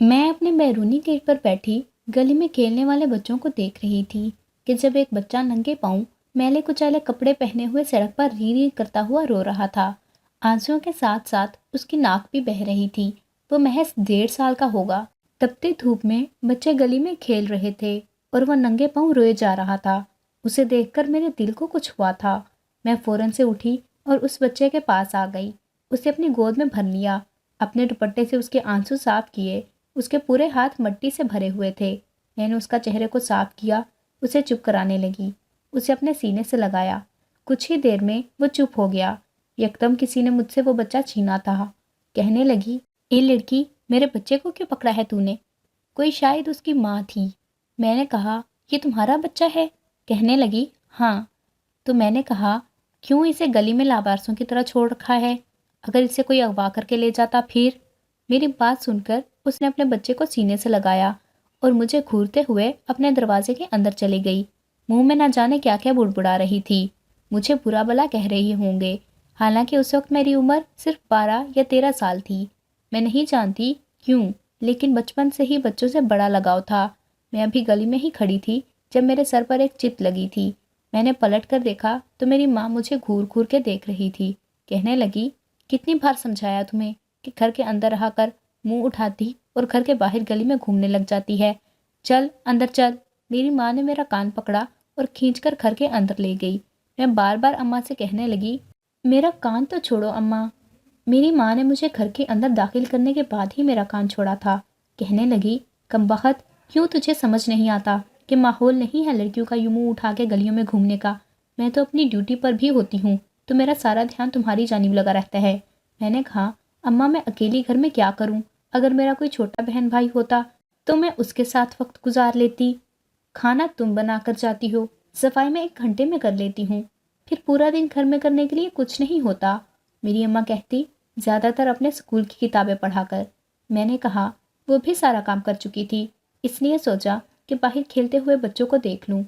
میں اپنے بیرونی گیٹ پر بیٹھی گلی میں کھیلنے والے بچوں کو دیکھ رہی تھی کہ جب ایک بچہ ننگے پاؤں میلے کچیلے کپڑے پہنے ہوئے سڑک پر ری ری کرتا ہوا رو رہا تھا۔ آنسوؤں کے ساتھ ساتھ اس کی ناک بھی بہہ رہی تھی۔ وہ محض 1.5 سال کا ہوگا۔ تپتی دھوپ میں بچے گلی میں کھیل رہے تھے اور وہ ننگے پاؤں روئے جا رہا تھا۔ اسے دیکھ کر میرے دل کو کچھ ہوا تھا۔ میں فوراً سے اٹھی اور اس بچے کے پاس آ گئی۔ اسے اپنی گود میں بھر لیا، اپنے دوپٹے سے اس کے آنسو صاف کیے۔ اس کے پورے ہاتھ مٹی سے بھرے ہوئے تھے۔ میں نے اس کا چہرے کو صاف کیا، اسے چپ کرانے لگی، اسے اپنے سینے سے لگایا۔ کچھ ہی دیر میں وہ چپ ہو گیا۔ یکدم کسی نے مجھ سے وہ بچہ چھینا تھا۔ کہنے لگی، اے لڑکی، میرے بچے کو کیوں پکڑا ہے تو نے؟ کوئی شاید اس کی ماں تھی۔ میں نے کہا، یہ تمہارا بچہ ہے؟ کہنے لگی، ہاں۔ تو میں نے کہا، کیوں اسے گلی میں لاوارثوں کی طرح چھوڑ رکھا ہے؟ اگر اسے کوئی اغوا کر کے لے جاتا پھر؟ میری بات سن کر اس نے اپنے بچے کو سینے سے لگایا اور مجھے گھورتے ہوئے اپنے دروازے کے اندر چلی گئی۔ منہ میں نہ جانے کیا کیا بڑبڑا رہی تھی۔ مجھے برا بلا کہہ رہی ہوں گے، حالانکہ اس وقت میری عمر صرف 12 یا 13 سال تھی۔ میں نہیں جانتی کیوں، لیکن بچپن سے ہی بچوں سے بڑا لگاؤ تھا۔ میں ابھی گلی میں ہی کھڑی تھی جب میرے سر پر ایک چت لگی تھی۔ میں نے پلٹ کر دیکھا تو میری ماں مجھے گھور گھور کے دیکھ رہی تھی۔ کہنے لگی، کتنی بار سمجھایا تمہیں کہ گھر کے اندر رہا کر منہ اٹھاتی اور گھر کے باہر گلی میں گھومنے لگ جاتی ہے۔ چل اندر چل۔ میری ماں نے میرا کان پکڑا اور کھینچ کر گھر کے اندر لے گئی۔ میں بار بار اماں سے کہنے لگی، میرا کان تو چھوڑو اماں۔ میری ماں نے مجھے گھر کے اندر داخل کرنے کے بعد ہی میرا کان چھوڑا تھا۔ کہنے لگی، کمبخت، کیوں تجھے سمجھ نہیں آتا کہ ماحول نہیں ہے لڑکیوں کا یوں منہ اٹھا کے گلیوں میں گھومنے کا؟ میں تو اپنی ڈیوٹی پر بھی ہوتی ہوں تو میرا سارا دھیان تمہاری جانب لگا رہتا ہے۔ میں نے کہا، اماں میں اکیلی گھر میں کیا کروں؟ اگر میرا کوئی چھوٹا بہن بھائی ہوتا تو میں اس کے ساتھ وقت گزار لیتی۔ کھانا تم بنا کر جاتی ہو، صفائی میں 1 گھنٹے میں کر لیتی ہوں، پھر پورا دن گھر میں کرنے کے لیے کچھ نہیں ہوتا۔ میری اماں کہتی، زیادہ تر اپنے اسکول کی کتابیں پڑھا کر۔ میں نے کہا، وہ بھی سارا کام کر چکی تھی، اس لیے سوچا کہ باہر کھیلتے ہوئے بچوں کو دیکھ لوں۔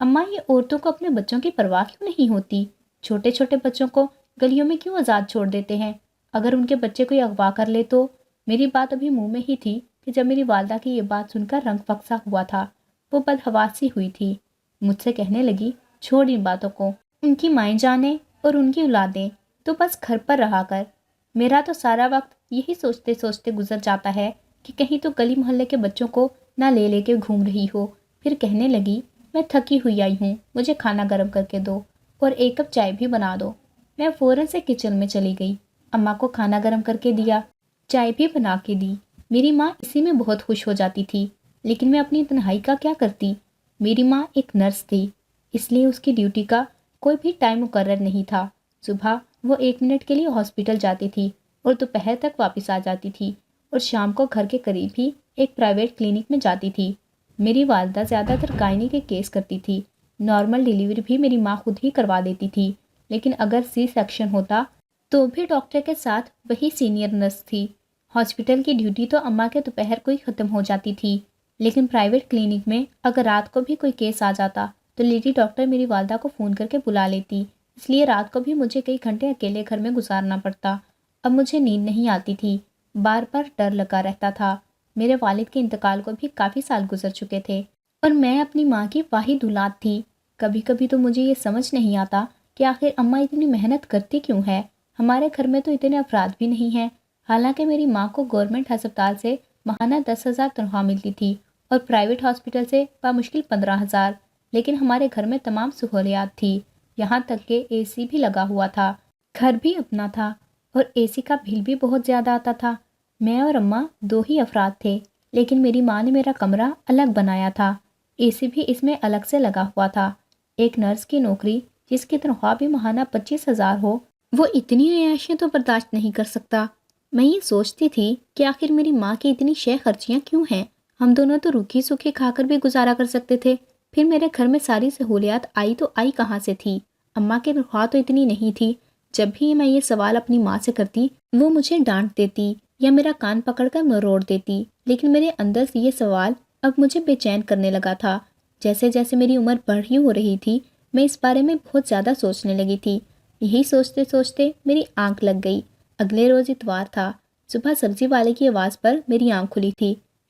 اماں، یہ عورتوں کو اپنے بچوں کی پرواہ کیوں نہیں ہوتی؟ چھوٹے چھوٹے بچوں کو گلیوں میں کیوں آزاد چھوڑ دیتے ہیں؟ اگر ان کے بچے کوئی اغوا کر لے تو؟ میری بات ابھی منہ میں ہی تھی کہ جب میری والدہ کی یہ بات سن کر رنگ فکسا ہوا تھا۔ وہ بدحواسی ہوئی تھی۔ مجھ سے کہنے لگی، چھوڑ ان باتوں کو، ان کی مائیں جانے اور ان کی اولادیں، تو بس گھر پر رہا کر۔ میرا تو سارا وقت یہی سوچتے سوچتے گزر جاتا ہے کہ کہیں تو گلی محلے کے بچوں کو نہ لے لے کے گھوم رہی ہو۔ پھر کہنے لگی، میں تھکی ہوئی آئی ہوں، مجھے کھانا گرم کر کے دو اور 1 کپ چائے بھی بنا دو۔ میں فوراً سے کچن میں چلی گئی، اماں کو کھانا گرم کر کے دیا، چائے بھی بنا کے دی۔ میری ماں اسی میں بہت خوش ہو جاتی تھی، لیکن میں اپنی تنہائی کا کیا کرتی؟ میری ماں ایک نرس تھی، اس لیے اس کی ڈیوٹی کا کوئی بھی ٹائم مقرر نہیں تھا۔ صبح وہ 1 منٹ کے لیے ہاسپٹل جاتی تھی اور دوپہر تک واپس آ جاتی تھی، اور شام کو گھر کے قریب ہی ایک پرائیویٹ کلینک میں جاتی تھی۔ میری والدہ زیادہ تر گائنی کے کیس کرتی تھی۔ نارمل ڈیلیوری بھی میری ماں خود ہی کروا دیتی تھی، لیکن اگر سی سیکشن ہوتا تو بھی ڈاکٹر کے ساتھ وہی سینئر نرس تھی۔ ہاسپٹل کی ڈیوٹی تو اماں کے دوپہر کو ہی ختم ہو جاتی تھی، لیکن پرائیویٹ کلینک میں اگر رات کو بھی کوئی کیس آ جاتا تو لیڈی ڈاکٹر میری والدہ کو فون کر کے بلا لیتی، اس لیے رات کو بھی مجھے کئی گھنٹے اکیلے گھر میں گزارنا پڑتا۔ اب مجھے نیند نہیں آتی تھی، بار بار ڈر لگا رہتا تھا۔ میرے والد کے انتقال کو بھی کافی سال گزر چکے تھے اور میں اپنی ماں کی واحد اولاد تھی۔ کبھی کبھی تو مجھے یہ سمجھ نہیں آتا کہ آخر اماں اتنی محنت کرتی کیوں ہے؟ ہمارے گھر میں تو اتنے افراد بھی نہیں ہیں، حالانکہ میری ماں کو گورنمنٹ ہسپتال سے ماہانہ 10,000 تنخواہ ملتی تھی اور پرائیویٹ ہاسپٹل سے بمشکل 15,000، لیکن ہمارے گھر میں تمام سہولیات تھی، یہاں تک کہ اے سی بھی لگا ہوا تھا، گھر بھی اپنا تھا اور اے سی کا بل بھی بہت زیادہ آتا تھا۔ میں اور اماں 2 ہی افراد تھے، لیکن میری ماں نے میرا کمرہ الگ بنایا تھا، اے سی بھی اس میں الگ سے لگا ہوا تھا۔ ایک نرس کی نوکری جس کی تنخواہ بھی ماہانہ 25,000 ہو، وہ اتنی عیاشیاں تو برداشت نہیں کر سکتا۔ میں یہ سوچتی تھی کہ آخر میری ماں کی اتنی شے خرچیاں کیوں ہیں؟ ہم دونوں تو روکھی سوکھی کھا کر بھی گزارا کر سکتے تھے، پھر میرے گھر میں ساری سہولیات آئی تو آئی کہاں سے تھی؟ اماں کی تنخواہ تو اتنی نہیں تھی۔ جب بھی میں یہ سوال اپنی ماں سے کرتی، وہ مجھے ڈانٹ دیتی یا میرا کان پکڑ کر مروڑ دیتی، لیکن میرے اندر سے یہ سوال اب مجھے بے چین کرنے لگا تھا۔ جیسے جیسے میری عمر بڑھی ہو رہی تھی، میں اس بارے میں بہت زیادہ سوچنے لگی تھی۔ یہی سوچتے سوچتے میری آنکھ لگ گئی۔ اگلے روز اتوار تھا۔ صبح سبزی والے کی آواز پر میری آنکھ کھلی تھی۔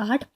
8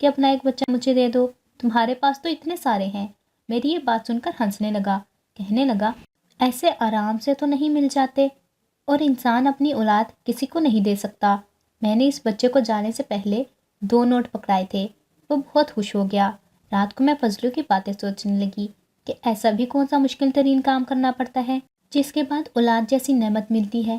کہ اپنا ایک بچہ مجھے دے دو، تمہارے پاس تو اتنے سارے ہیں۔ میری یہ بات سن کر ہنسنے لگا، کہنے لگا ایسے آرام سے تو نہیں مل جاتے، اور انسان اپنی اولاد کسی کو نہیں دے سکتا۔ میں نے اس بچے کو جانے سے پہلے 2 نوٹ پکڑائے تھے۔ وہ بہت خوش ہو گیا۔ رات کو میں فضلو کی باتیں سوچنے لگی کہ ایسا بھی کون سا مشکل ترین کام کرنا پڑتا ہے جس کے بعد اولاد جیسی نعمت ملتی ہے۔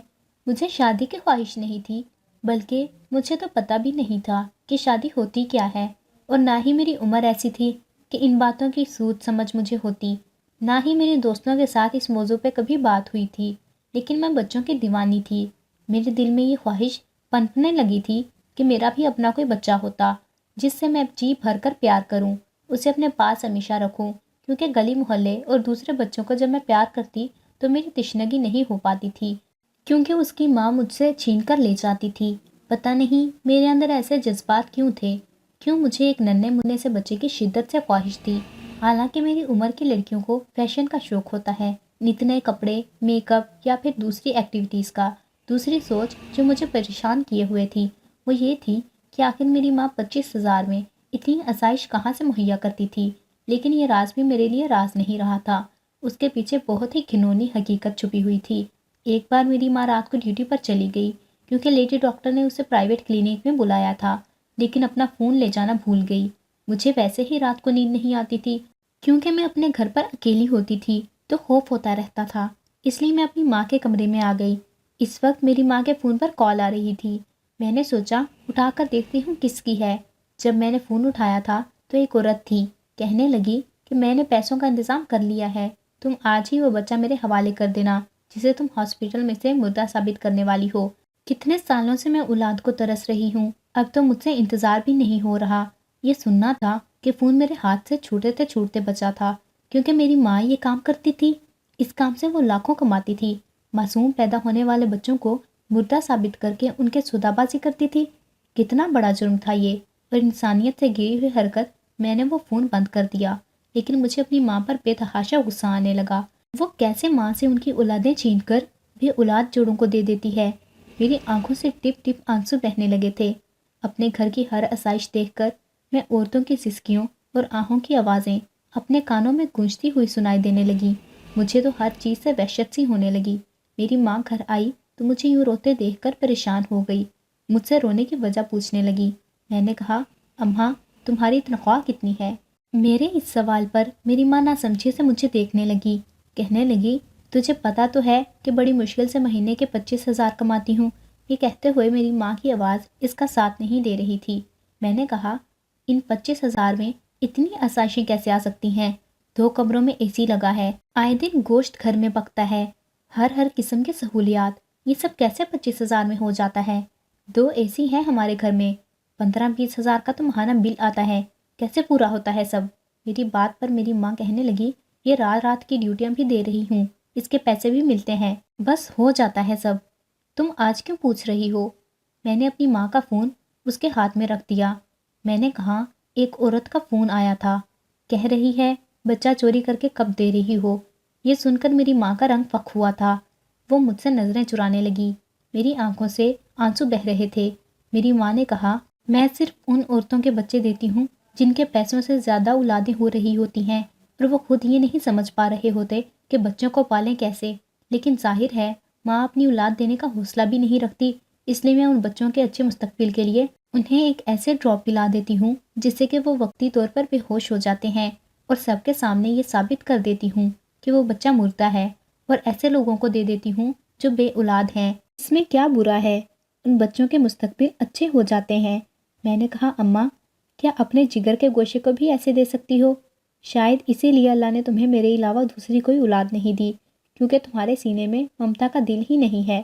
مجھے شادی کی خواہش نہیں تھی، بلکہ مجھے تو پتہ بھی نہیں تھا کہ شادی ہوتی کیا ہے، اور نہ ہی میری عمر ایسی تھی کہ ان باتوں کی سوچ سمجھ مجھے ہوتی، نہ ہی میری دوستوں کے ساتھ اس موضوع پہ کبھی بات ہوئی تھی۔ لیکن میں بچوں کی دیوانی تھی۔ میرے دل میں یہ خواہش پنپنے لگی تھی کہ میرا بھی اپنا کوئی بچہ ہوتا جس سے میں جی بھر کر پیار کروں، اسے اپنے پاس ہمیشہ رکھوں، کیونکہ گلی محلے اور دوسرے بچوں کو جب میں پیار کرتی تو میری تشنگی نہیں ہو پاتی تھی، کیونکہ اس کی ماں مجھ سے چھین کر لے جاتی تھی۔ پتہ نہیں میرے اندر ایسے جذبات کیوں تھے، کیوں مجھے ایک ننھے منھے سے بچے کی شدت سے خواہش تھی۔ حالانکہ میری عمر کی لڑکیوں کو فیشن کا شوق ہوتا ہے، نت نئے کپڑے، میک اپ یا پھر دوسری ایکٹیویٹیز کا۔ دوسری سوچ جو مجھے پریشان کیے ہوئے تھی وہ یہ تھی کہ آخر میری ماں 25,000 میں اتنی آسائش کہاں سے مہیا کرتی تھی۔ لیکن یہ راز بھی میرے لیے راز نہیں رہا تھا، اس کے پیچھے بہت ہی گھنونی حقیقت چھپی ہوئی تھی۔ ایک بار میری ماں رات کو ڈیوٹی پر چلی گئی کیونکہ لیڈی ڈاکٹر نے اسے پرائیویٹ کلینک میں بلایا تھا، لیکن اپنا فون لے جانا بھول گئی۔ مجھے ویسے ہی رات کو نیند نہیں آتی تھی، کیونکہ میں اپنے گھر پر اکیلی ہوتی تھی تو خوف ہوتا رہتا تھا، اس لیے میں اپنی ماں کے کمرے میں آ گئی۔ اس وقت میری ماں کے فون پر کال آ رہی تھی۔ میں نے سوچا اٹھا کر دیکھتی ہوں کس کی ہے۔ جب میں نے فون اٹھایا تھا تو ایک عورت تھی، کہنے لگی کہ میں نے پیسوں کا انتظام کر لیا ہے، تم آج ہی وہ بچہ میرے حوالے کر دینا جسے تم ہاسپٹل میں سے مردہ ثابت کرنے والی ہو۔ کتنے سالوں سے میں اولاد کو ترس رہی ہوں، اب تو مجھ سے انتظار بھی نہیں ہو رہا۔ یہ سننا تھا کہ فون میرے ہاتھ سے چھوٹتے بچا تھا، کیونکہ میری ماں یہ کام کرتی تھی۔ اس کام سے وہ لاکھوں کماتی تھی، معصوم پیدا ہونے والے بچوں کو مردہ ثابت کر کے ان کے سودا بازی کرتی تھی۔ کتنا بڑا جرم تھا یہ، اور انسانیت سے گری ہوئی حرکت۔ میں نے وہ فون بند کر دیا، لیکن مجھے اپنی ماں پر بے تحاشا غصہ آنے لگا۔ وہ کیسے ماں سے ان کی اولادیں چھین کر بھی اولاد جوڑوں کو دے دیتی ہے۔ میری آنکھوں سے ٹپ ٹپ آنسو بہنے لگے تھے۔ اپنے گھر کی ہر آسائش دیکھ کر میں عورتوں کی سسکیوں اور آہوں کی آوازیں اپنے کانوں میں گونجتی ہوئی سنائی دینے لگی۔ مجھے تو ہر چیز سے وحشت سی ہونے لگی۔ میری ماں گھر آئی تو مجھے یوں روتے دیکھ کر پریشان ہو گئی، مجھ سے رونے کی وجہ پوچھنے لگی۔ میں نے کہا اماں تمہاری تنخواہ کتنی ہے؟ میرے اس سوال پر میری ماں ناسمجھی سے مجھے دیکھنے لگی، کہنے لگی تجھے پتا تو ہے کہ بڑی مشکل سے مہینے کے 25,000 کماتی ہوں۔ یہ کہتے ہوئے میری ماں کی آواز اس کا ساتھ نہیں دے رہی تھی۔ میں نے کہا ان 25,000 میں اتنی آسائشیں کیسے آ سکتی ہیں؟ 2 کمروں میں اے سی لگا ہے، آئے دن گوشت گھر میں پکتا ہے، ہر قسم کی سہولیات، یہ سب کیسے 25,000 میں ہو جاتا ہے؟ 2 اے سی ہیں ہمارے گھر میں، 15-20,000 کا تو ماہانہ بل آتا ہے، کیسے پورا ہوتا ہے سب؟ میری بات پر میری ماں کہنے لگی یہ رات کی ڈیوٹیاں بھی دے رہی ہوں، اس کے پیسے بھی ملتے ہیں، بس ہو جاتا ہے سب، تم آج کیوں پوچھ رہی ہو؟ میں نے اپنی ماں کا فون اس کے ہاتھ میں رکھ دیا۔ میں نے کہا ایک عورت کا فون آیا تھا، کہہ رہی ہے بچہ چوری کر کے کب دے رہی ہو۔ یہ سن کر میری ماں کا رنگ فک ہوا تھا، وہ مجھ سے نظریں چرانے لگی، میری آنکھوں سے آنسو بہہ رہے تھے۔ میری ماں نے کہا میں صرف ان عورتوں کے بچے دیتی ہوں جن کے پیسوں سے زیادہ اولادیں ہو رہی ہوتی ہیں، اور وہ خود یہ نہیں سمجھ پا رہے ہوتے کہ بچوں کو پالیں کیسے، لیکن ظاہر ہے ماں اپنی اولاد دینے کا حوصلہ بھی نہیں رکھتی، اس لیے میں ان بچوں کے اچھے مستقبل کے لیے انہیں ایک ایسے ڈراپ پلا دیتی ہوں جس سے کہ وہ وقتی طور پر بے ہوش ہو جاتے ہیں، اور سب کے سامنے یہ ثابت کر دیتی ہوں کہ وہ بچہ مردہ ہے، اور ایسے لوگوں کو دے دیتی ہوں جو بے اولاد ہیں۔ اس میں کیا برا ہے؟ ان بچوں کے مستقبل اچھے ہو جاتے ہیں۔ میں نے کہا اماں کیا اپنے جگر کے گوشے کو بھی ایسے دے سکتی ہو؟ شاید اسی لیے اللہ نے تمہیں میرے علاوہ دوسری کوئی اولاد نہیں دی، کیونکہ تمہارے سینے میں ممتا کا دل ہی نہیں ہے۔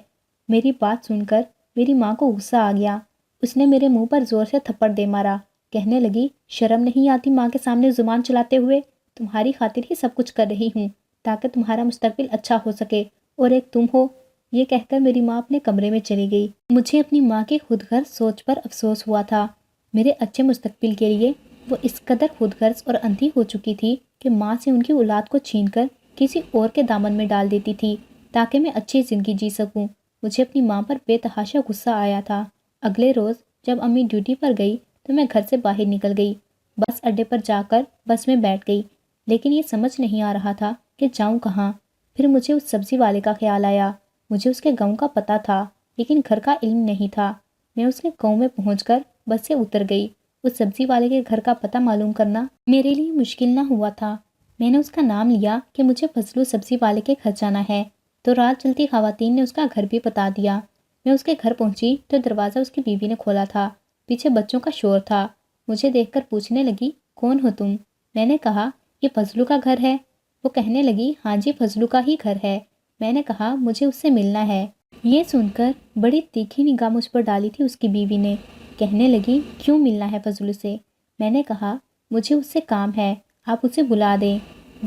میری بات سن کر میری ماں کو غصہ آ گیا، اس نے میرے منہ پر زور سے تھپڑ دے مارا، کہنے لگی شرم نہیں آتی ماں کے سامنے زبان چلاتے ہوئے؟ تمہاری خاطر ہی سب کچھ کر رہی ہوں تاکہ تمہارا مستقبل اچھا ہو سکے، اور ایک تم ہو۔ یہ کہہ کر میری ماں اپنے کمرے میں چلی گئی۔ مجھے اپنی ماں کی خود غرض سوچ پر افسوس ہوا تھا۔ میرے اچھے مستقبل کے لیے وہ اس قدر خود غرض اور اندھی ہو چکی تھی کہ ماں سے ان کی اولاد کو چھین کر کسی اور کے دامن میں ڈال دیتی تھی تاکہ میں اچھی زندگی جی سکوں۔ مجھے اپنی ماں پر بے تحاشا غصہ آیا تھا۔ اگلے روز جب امی ڈیوٹی پر گئی تو میں گھر سے باہر نکل گئی، بس اڈے پر جا کر بس میں بیٹھ گئی، لیکن یہ سمجھ نہیں آ رہا تھا کہ جاؤں کہاں۔ پھر مجھے اس سبزی والے کا خیال آیا، مجھے اس کے گاؤں کا پتہ تھا لیکن گھر کا علم نہیں تھا۔ میں اس کے گاؤں میں پہنچ کر بس سے اتر گئی۔ اس سبزی والے کے گھر کا پتہ معلوم کرنا میرے لیے مشکل نہ ہوا تھا۔ میں نے اس کا نام لیا کہ مجھے فضلو سبزی والے کے گھر جانا ہے، تو رات چلتی خواتین نے اس کا گھر بھی بتا دیا۔ میں اس کے گھر پہنچی تو دروازہ اس کی بیوی نے کھولا تھا، پیچھے بچوں کا شور تھا۔ مجھے دیکھ کر پوچھنے لگی، کون ہو تم؟ میں نے کہا، یہ فضلو کا گھر ہے۔ وہ کہنے لگی، ہاں جی، فضلو کا ہی گھر ہے۔ میں نے کہا، مجھے اس سے ملنا ہے۔ یہ سن کر بڑی تیکھی نگاہ مجھ پر ڈالی تھی اس کی بیوی نے۔ کہنے لگی، کیوں ملنا ہے فضلو سے؟ میں نے کہا، مجھے اس سے کام ہے، آپ اسے بلا دیں۔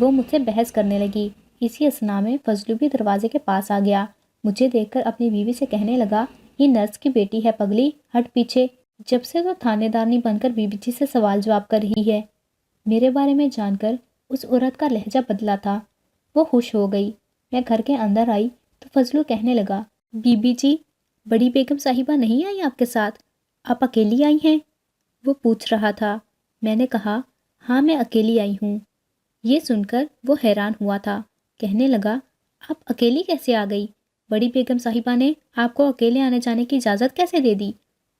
وہ مجھ سے بحث کرنے لگی۔ اسی اثنا میں فضلو بھی دروازے کے پاس آ گیا۔ مجھے دیکھ کر اپنی بیوی سے کہنے لگا، یہ نرس کی بیٹی ہے پگلی، ہٹ پیچھے۔ جب سے تو تھانے دارنی بن کر بیوی جی سے سوال جواب کر رہی ہے۔ میرے بارے میں جان کر اس عورت کا لہجہ بدلا تھا۔ وہ خوش ہو گئی۔ میں گھر کے اندر آئی تو فضلو کہنے لگا، بی بی جی، بڑی بیگم صاحبہ نہیں آئی آپ کے ساتھ؟ آپ اکیلی آئی ہیں؟ وہ پوچھ رہا تھا۔ میں نے کہا، ہاں میں اکیلی آئی ہوں۔ یہ سن کر وہ حیران ہوا تھا۔ کہنے لگا، آپ اکیلی کیسے آ گئی؟ بڑی بیگم صاحبہ نے آپ کو اکیلے آنے جانے کی اجازت کیسے دے دی؟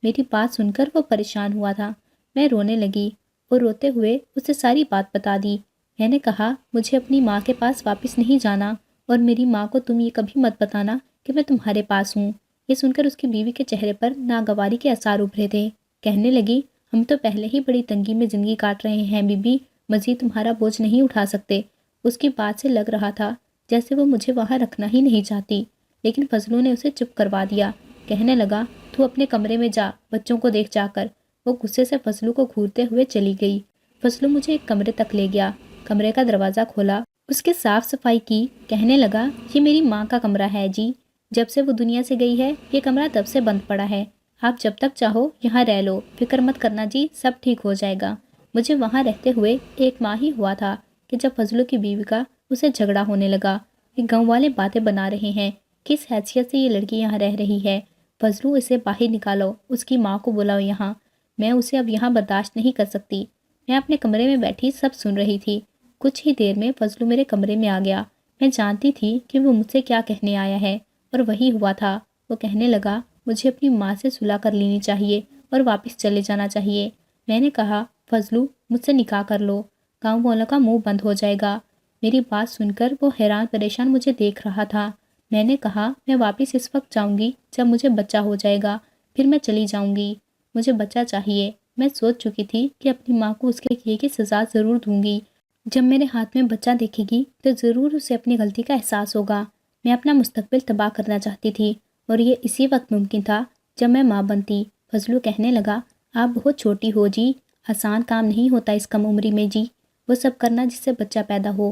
میری بات سن کر وہ پریشان ہوا تھا۔ میں رونے لگی اور روتے ہوئے اسے ساری بات بتا دی۔ میں نے کہا، مجھے اپنی ماں کے پاس واپس نہیں جانا، اور میری ماں کو تم یہ کبھی مت بتانا کہ میں تمہارے پاس ہوں۔ یہ سن کر اس کی بیوی کے چہرے پر ناگواری کے آثار ابھرے تھے۔ کہنے لگی، ہم تو پہلے ہی بڑی تنگی میں زندگی کاٹ رہے ہیں بی بی، مزید تمہارا بوجھ نہیں اٹھا سکتے۔ اس کی بات سے لگ رہا تھا جیسے وہ مجھے وہاں رکھنا ہی نہیں چاہتی، لیکن فضلو نے اسے چپ کروا دیا۔ کہنے لگا، تو اپنے کمرے میں جا، بچوں کو دیکھ جا کر۔ وہ غصے سے فضلو کو گھورتے ہوئے چلی گئی۔ فضلو مجھے ایک کمرے تک لے گیا، کمرے کا دروازہ کھولا، اس کے صاف صفائی کی۔ کہنے لگا، یہ میری ماں کا کمرہ ہے جی، جب سے وہ دنیا سے گئی ہے یہ کمرہ تب سے بند پڑا ہے، آپ جب تک چاہو یہاں رہ لو، فکر مت کرنا جی، سب ٹھیک ہو جائے گا۔ مجھے وہاں رہتے ہوئے 1 ماہ ہی ہوا تھا کہ جب فضلو کی بیوی کا اسے جھگڑا ہونے لگا کہ گاؤں والے باتیں بنا رہے ہیں، کس حیثیت سے یہ لڑکی یہاں رہ رہی ہے، فضلو اسے باہر نکالو، اس کی ماں کو بلاؤ یہاں، میں اسے اب یہاں برداشت نہیں کر سکتی۔ میں اپنے کمرے میں بیٹھی سب سن رہی تھی۔ کچھ ہی دیر میں فضلو میرے کمرے میں آ گیا۔ میں جانتی تھی کہ وہ مجھ سے کیا کہنے آیا ہے، اور وہی ہوا تھا۔ وہ کہنے لگا، مجھے اپنی ماں سے صلح کر لینی چاہیے اور واپس چلے جانا چاہیے۔ میں نے کہا، فضلو مجھ سے نکاح کر لو، گاؤں والوں کا منہ بند ہو جائے گا۔ میری بات سن کر وہ حیران پریشان مجھے دیکھ رہا تھا۔ میں نے کہا، میں واپس اس وقت جاؤں گی جب مجھے بچہ ہو جائے گا، پھر میں چلی جاؤں گی، مجھے بچہ چاہیے۔ میں سوچ چکی تھی کہ اپنی ماں کو اس کے کیے کی سزا ضرور دوں گی۔ جب میرے ہاتھ میں بچہ دیکھے گی تو ضرور اسے اپنی غلطی کا احساس ہوگا۔ میں اپنا مستقبل تباہ کرنا چاہتی تھی، اور یہ اسی وقت ممکن تھا جب میں ماں بنتی۔ فضلو کہنے لگا، آپ بہت چھوٹی ہو جی، آسان کام نہیں ہوتا اس کم عمری میں جی، وہ سب کرنا جس سے بچہ پیدا ہو۔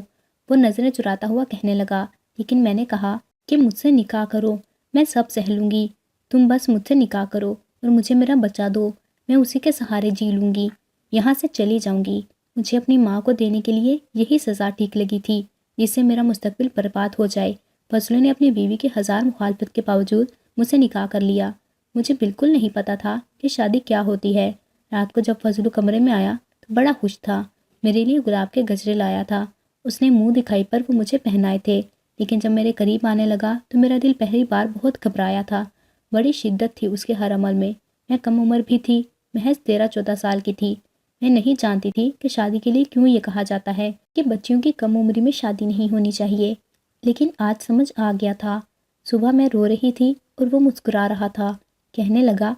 وہ نظریں چراتا ہوا کہنے لگا، لیکن میں نے کہا کہ مجھ سے نکاح کرو، میں سب سہ لوں گی، تم بس مجھ سے نکاح کرو اور مجھے میرا بچہ دو، میں اسی کے سہارے جی لوں گی، یہاں سے چلی جاؤں گی۔ مجھے اپنی ماں کو دینے کے لیے یہی سزا ٹھیک لگی تھی، جس سے میرا مستقبل برباد ہو جائے۔ فضلو نے اپنی بیوی کے 1000 مخالفت کے باوجود مجھ سے نکاح کر لیا۔ مجھے بالکل نہیں پتا تھا کہ شادی کیا ہوتی ہے۔ رات کو جب فضلو کمرے میں آیا تو بڑا خوش تھا، میرے لیے گلاب کے گجرے لایا تھا۔ اس نے منہ دکھائی پر وہ مجھے پہنائے تھے، لیکن جب میرے قریب آنے لگا تو میرا دل پہلی بار بہت گھبرایا تھا۔ بڑی شدت تھی اس کے ہر عمل میں۔ میں کم عمر بھی تھی، محض 13-14 سال کی تھی۔ میں نہیں جانتی تھی کہ شادی کے لیے کیوں یہ کہا جاتا ہے کہ بچیوں کی کم عمری میں شادی نہیں ہونی چاہیے، لیکن آج سمجھ آ گیا تھا۔ صبح میں رو رہی تھی اور وہ مسکرا رہا تھا۔ کہنے لگا،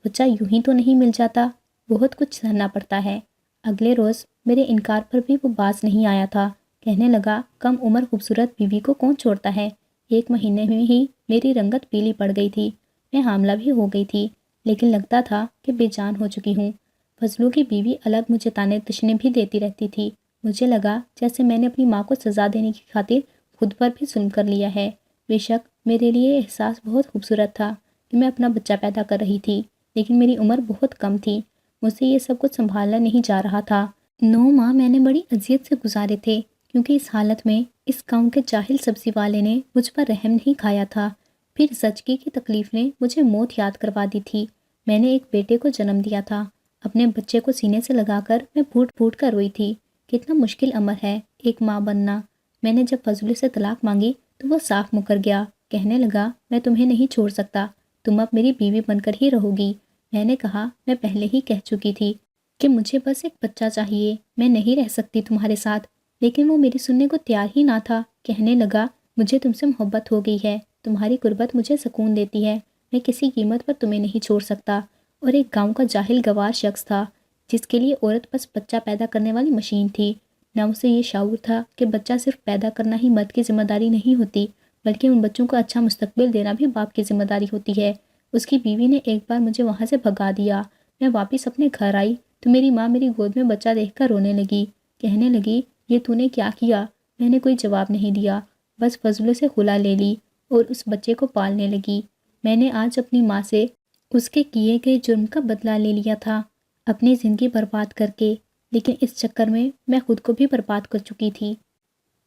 بچہ یوں ہی تو نہیں مل جاتا، بہت کچھ سہنا پڑتا ہے۔ اگلے روز میرے انکار پر بھی وہ باز نہیں آیا تھا۔ کہنے لگا، کم عمر خوبصورت بیوی کو کون چھوڑتا ہے؟ 1 مہینے میں ہی میری رنگت پیلی پڑ گئی تھی، میں حاملہ بھی ہو گئی تھی، لیکن لگتا تھا کہ بے جان ہو چکی ہوں۔ فضلو کی بیوی الگ مجھے تانے تشنے بھی دیتی رہتی تھی۔ مجھے لگا جیسے میں نے اپنی ماں کو سزا دینے کی خاطر خود پر بھی ظلم کر لیا ہے۔ بے شک میرے لیے یہ احساس بہت خوبصورت تھا کہ میں اپنا بچہ پیدا کر رہی تھی، لیکن میری عمر بہت کم تھی، مجھ سے یہ سب کچھ سنبھالا نہیں جا رہا تھا۔ 9 ماہ میں نے بڑی اذیت سے گزارے تھے، کیونکہ اس حالت میں اس گاؤں کے جاہل سبزی والے نے مجھ پر رحم نہیں کھایا تھا۔ پھر زچگی کی تکلیف نے مجھے موت یاد کروا دی تھی۔ میں نے ایک بیٹے کو جنم دیا تھا، اپنے بچے کو سینے سے لگا کر میں پھوٹ پھوٹ کر روئی تھی۔ کتنا مشکل امر ہے ایک ماں بننا۔ میں نے جب فضول سے طلاق مانگی تو وہ صاف مکر گیا، کہنے لگا میں تمہیں نہیں چھوڑ سکتا، تم اب میری بیوی بن کر ہی رہو گی۔ میں نے کہا میں پہلے ہی کہہ چکی تھی کہ مجھے بس ایک بچہ چاہیے، میں نہیں رہ سکتی تمہارے ساتھ، لیکن وہ میری سننے کو تیار ہی نہ تھا۔ کہنے لگا مجھے تم سے محبت ہو گئی ہے، تمہاری قربت مجھے سکون دیتی ہے، میں کسی قیمت پر تمہیں نہیں چھوڑ سکتا۔ اور ایک گاؤں کا جاہل گوار شخص تھا جس کے لیے عورت بس بچہ پیدا کرنے والی مشین تھی۔ نہ اسے یہ شعور تھا کہ بچہ صرف پیدا کرنا ہی مرد کی ذمہ داری نہیں ہوتی، بلکہ ان بچوں کو اچھا مستقبل دینا بھی باپ کی ذمہ داری ہوتی ہے۔ اس کی بیوی نے ایک بار مجھے وہاں سے بھگا دیا۔ میں واپس اپنے گھر آئی تو میری ماں میری گود میں بچہ دیکھ کر رونے لگی، کہنے لگی یہ تو نے کیا کیا؟ میں نے کوئی جواب نہیں دیا، بس فضولے سے خلا لے لی اور اس بچے کو پالنے لگی۔ میں نے آج اپنی ماں سے اس کے کیے گئے جرم کا بدلہ لے لیا تھا، اپنی زندگی برباد کر کے، لیکن اس چکر میں خود کو بھی برباد کر چکی تھی۔